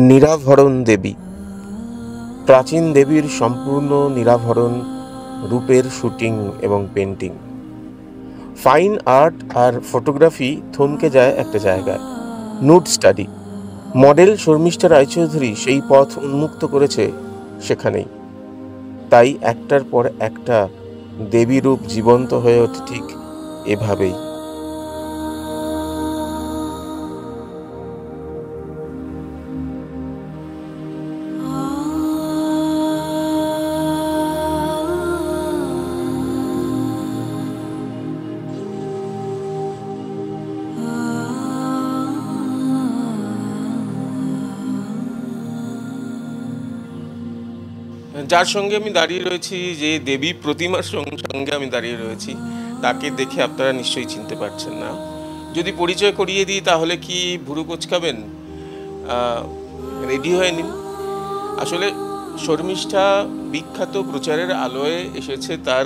নিরাভরণ দেবী। প্রাচীন দেবীর সম্পূর্ণ নিরাভরণ রূপের শুটিং এবং পেন্টিং। ফাইন আর্ট আর ফটোগ্রাফি থমকে যায় একটা জায়গায়, nude study. Model Sharmistha Roychowdhury সেই পথ উন্মুক্ত করেছে সেখানেই। তাই একটার পর একটা দেবী রূপ জীবন্ত হয়ে ওঠে ঠিক এভাবেই। যার সঙ্গে আমি দাঁড়িয়ে রয়েছি, যে দেবী প্রতিমার সঙ্গে আমি দাঁড়িয়ে রয়েছি, তাকে দেখে আপনারা নিশ্চয়ই চিনতে পারছেন না। যদি পরিচয় করিয়ে দিই তাহলে কি ভুরু কোচকাবেন? রেডি হয়ে নিন। আসলে শর্মিষ্ঠা বিখ্যাত প্রচারের আলোয় এসেছে তার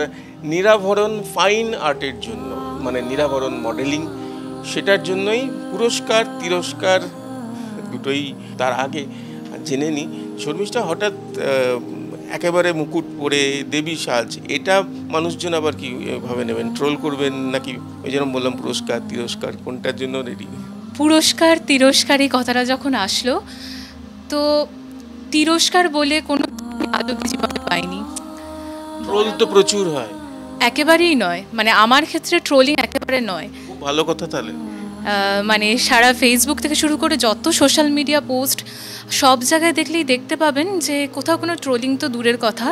নিরাভরণ ফাইন আর্টের জন্য, মানে নিরাভরণ মডেলিং। সেটার জন্যই পুরস্কার তিরস্কার দুটোই। তার আগে জেনে নিই, শর্মিষ্ঠা হঠাৎ একেবারে মুকুট পরে দেবী সাজ, এটা মানুষজন আবার কি ভাবে নেবেন? ট্রোল করবেন নাকি? ওই যেরকম বললাম পুরস্কার তিরস্কার, কোনটার জন্য রেডি? পুরস্কার তিরস্কার এই কথাটা যখন আসলো, তো তিরস্কার বলে কোনো আদৌ জীবনে পাইনি। ট্রোল তো প্রচুর হয়। একেবারেই নয়, মানে আমার ক্ষেত্রে ট্রোলিং একেবারে নয়। খুব ভালো কথা। তাহলে মানে সারা ফেসবুক থেকে শুরু করে যত সোশ্যাল মিডিয়া পোস্ট, সব জায়গায় দেখলেই দেখতে পাবেন যে কোথাও কোনো ট্রোলিং তো দূরের কথা,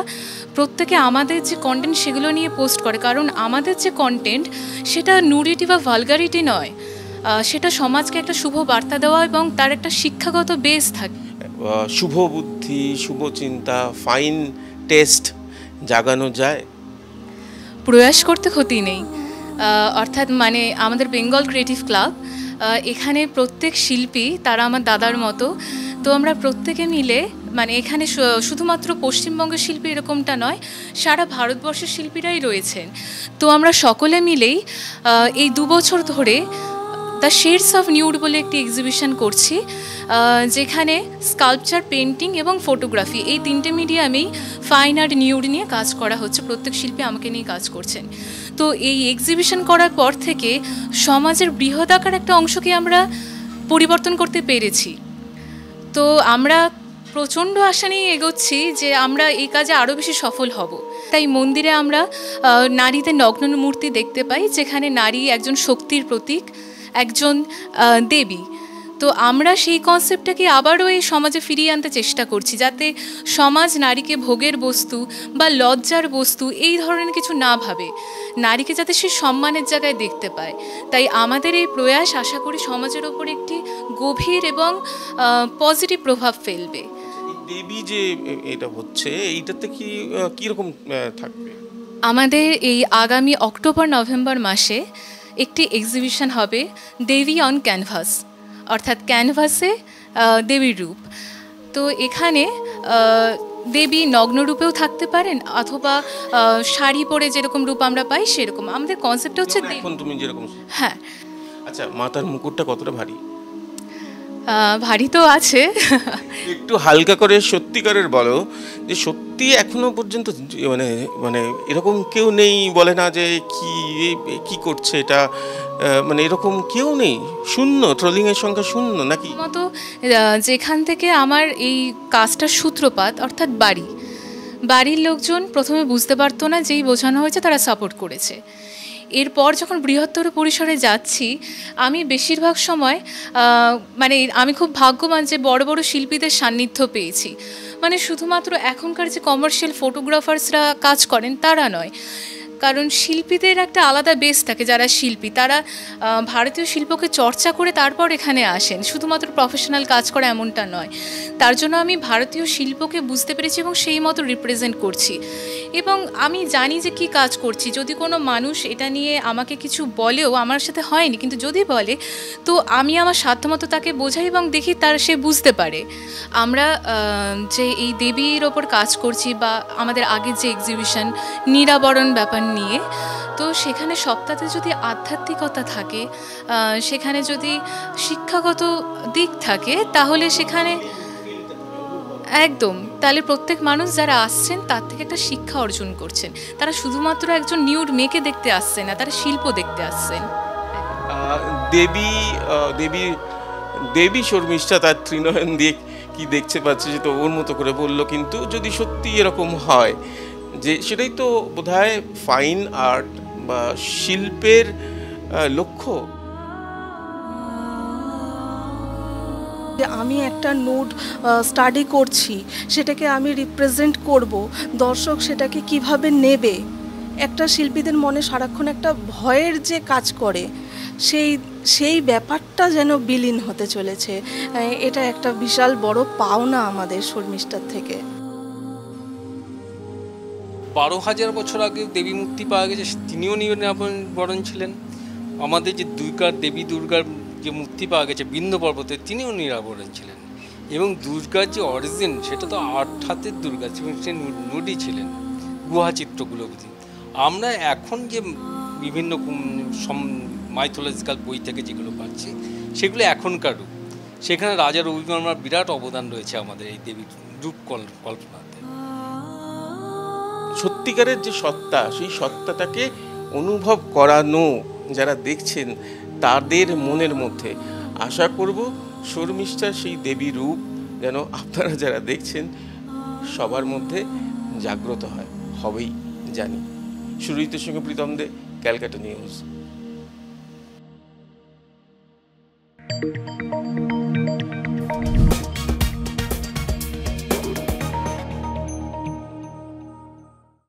প্রত্যেকে আমাদের যে কন্টেন্ট সেগুলো নিয়ে পোস্ট করে। কারণ আমাদের যে কন্টেন্ট সেটা নুডিটি বা ভালগারিটি নয়, সেটা সমাজকে একটা শুভ বার্তা দেওয়া এবং তার একটা শিক্ষাগত বেস থাকে। শুভ বুদ্ধি, শুভ চিন্তা, ফাইন টেস্ট জাগানো যায়, প্রয়াস করতে ক্ষতি নেই। অর্থাৎ মানে আমাদের বেঙ্গল ক্রিয়েটিভ ক্লাব, এখানে প্রত্যেক শিল্পী তারা আমার দাদার মতো। তো আমরা প্রত্যেকে মিলে, মানে এখানে শুধুমাত্র পশ্চিমবঙ্গের শিল্পী এরকমটা নয়, সারা ভারতবর্ষের শিল্পীরাই রয়েছেন। তো আমরা সকলে মিলেই এই 2 বছর ধরে দ্য শেডস অফ নিউড বলে একটি এক্সিবিশন করছি, যেখানে স্কাল্পচার, পেন্টিং এবং ফটোগ্রাফি এই 3টে মিডিয়ামেই ফাইন আর্ট নিউড নিয়ে কাজ করা হচ্ছে। প্রত্যেক শিল্পী আমাকে নিয়ে কাজ করছেন। তো এই এক্সিবিশন করার পর থেকে সমাজের বৃহদাকার একটা অংশকে আমরা পরিবর্তন করতে পেরেছি। তো আমরা প্রচণ্ড আশা নিয়ে এগোচ্ছি যে আমরা এই কাজে আরও বেশি সফল হব। তাই মন্দিরে আমরা নারীদের নগ্ন মূর্তি দেখতে পাই, যেখানে নারী একজন শক্তির প্রতীক, একজন দেবী। তো আমরা সেই কনসেপ্টটাকে আবারও এই সমাজে ফিরিয়ে আনতে চেষ্টা করছি, যাতে সমাজ নারীকে ভোগের বস্তু বা লজ্জার বস্তু এই ধরনের কিছু না ভাবে, নারীকে যাতে সে সম্মানের জায়গায় দেখতে পায়। তাই আমাদের এই প্রয়াস আশা করি সমাজের ওপর একটি গভীর এবং পজিটিভ প্রভাব ফেলবে। দেবী যে এটা হচ্ছে, এইটাতে কি কীরকম থাকবে? আমাদের এই আগামী অক্টোবর-নভেম্বর মাসে একটি এক্সিবিশন হবে, দেবী অন ক্যানভাস, অর্থাৎ ক্যানভাসে দেবীর রূপ। তো এখানে দেবী নগ্নরূপেও থাকতে পারেন, অথবা শাড়ি পরে যেরকম রূপ আমরা পাই সেরকম। আমাদের কনসেপ্ট হচ্ছে এখন তুমি যেরকম। হ্যাঁ। আচ্ছা, মাথার মুকুটটা কতটা ভারী? ভারী তো আছে। একটু হালকা করে সত্যিকারের বলো, যে সত্যি এখনো পর্যন্ত মানে মানে এরকম কেউ নেই বলে না যে কি করছে এটা, মানে এরকম কেউ নেই? শূন্য, ট্রোলিংয়ের সংখ্যা শূন্য নাকি? মতো যেখান থেকে আমার এই কাজটার সূত্রপাত, অর্থাৎ বাড়ির লোকজন প্রথমে বুঝতে পারতো না, যেই বোঝানো হয়েছে তারা সাপোর্ট করেছে। এরপর যখন বৃহত্তর পরিসরে যাচ্ছি, আমি বেশিরভাগ সময় মানে আমি খুব ভাগ্যবান যে বড় বড় শিল্পীদের সান্নিধ্য পেয়েছি। মানে শুধুমাত্র এখনকার যে কমার্শিয়াল ফটোগ্রাফার্সরা কাজ করেন তারা নয়, কারণ শিল্পীদের একটা আলাদা বেস থাকে। যারা শিল্পী তারা ভারতীয় শিল্পকে চর্চা করে তারপর এখানে আসেন, শুধুমাত্র প্রফেশনাল কাজ করে এমনটা নয়। তার জন্য আমি ভারতীয় শিল্পকে বুঝতে পেরেছি এবং সেই মতো রিপ্রেজেন্ট করছি, এবং আমি জানি যে কি কাজ করছি। যদি কোনো মানুষ এটা নিয়ে আমাকে কিছু বলেও, আমার সাথে হয়নি কিন্তু যদি বলে, তো আমি আমার সাধ্যমতো তাকে বোঝাই এবং দেখি তার সে বুঝতে পারে। আমরা যে এই দেবীর ওপর কাজ করছি, বা আমাদের আগের যে এক্সিবিশন নিরাবরণ ব্যাপার নিয়ে, তো সেখানে সপ্তাহে যদি আধ্যাত্মিকতা থাকে, সেখানে যদি শিক্ষাগত দিক থাকে, তাহলে সেখানে একদম, তাহলে প্রত্যেক মানুষ যারা আসছেন তার থেকে একটা শিক্ষা অর্জন করছেন। তারা শুধুমাত্র একজন নিউড মেয়েকে দেখতে আসছেন না, তারা শিল্প দেখতে আসছেন। দেবী দেবী দেবী শর্মিষ্ঠা তার ত্রিনয়ন দিয়ে কি দেখতে পাচ্ছে যে তো ওর মতো করে বললো, কিন্তু যদি সত্যি এরকম হয় যে সেটাই তো বোধহয় ফাইন আর্ট বা শিল্পের লক্ষ্য। আমি একটা নোট স্টাডি করছি, সেটাকে আমি রিপ্রেজেন্ট করব, দর্শক সেটাকে কিভাবে নেবে। একটা শিল্পীদের মনে সারাক্ষণ একটা ভয়ের যে কাজ করে, সেই সেই ব্যাপারটা যেন বিলীন হতে চলেছে। এটা একটা বিশাল বড় পাওনা আমাদের শর্মিষ্ঠার থেকে। 12,000 বছর আগে দেবী মূর্তি পাওয়া গেছে, তিনিও নিরাভরণ ছিলেন। আমাদের যে দেবী দুর্গার যে মূর্তি পাওয়া গেছে বিন্ধ্য পর্বতে, তিনিও নিরাভরণ ছিলেন। এবং দুর্গার যে অরিজিন সেটা তো 8 হাতের দুর্গা, সে নুডি ছিলেন গুহা চিত্রগুলো। আমরা এখন যে বিভিন্ন মাইথোলজিক্যাল বই থেকে যেগুলো পাচ্ছি সেগুলো এখনকার রূপ। সেখানে রাজা রবিবর্মার বিরাট অবদান রয়েছে আমাদের এই দেবীর রূপ কল্পনাতে। সত্যিকারের যে সত্তা, সেই সত্তাটাকে অনুভব করানো যারা দেখছেন তাদের মনের মধ্যে। আশা করব শর্মিষ্ঠার সেই দেবী রূপ যেন আপনারা যারা দেখছেন সবার মধ্যে জাগ্রত হবেই জানি। সুরজিতের সঙ্গে প্রীতম দে, ক্যালকাটা নিউজ।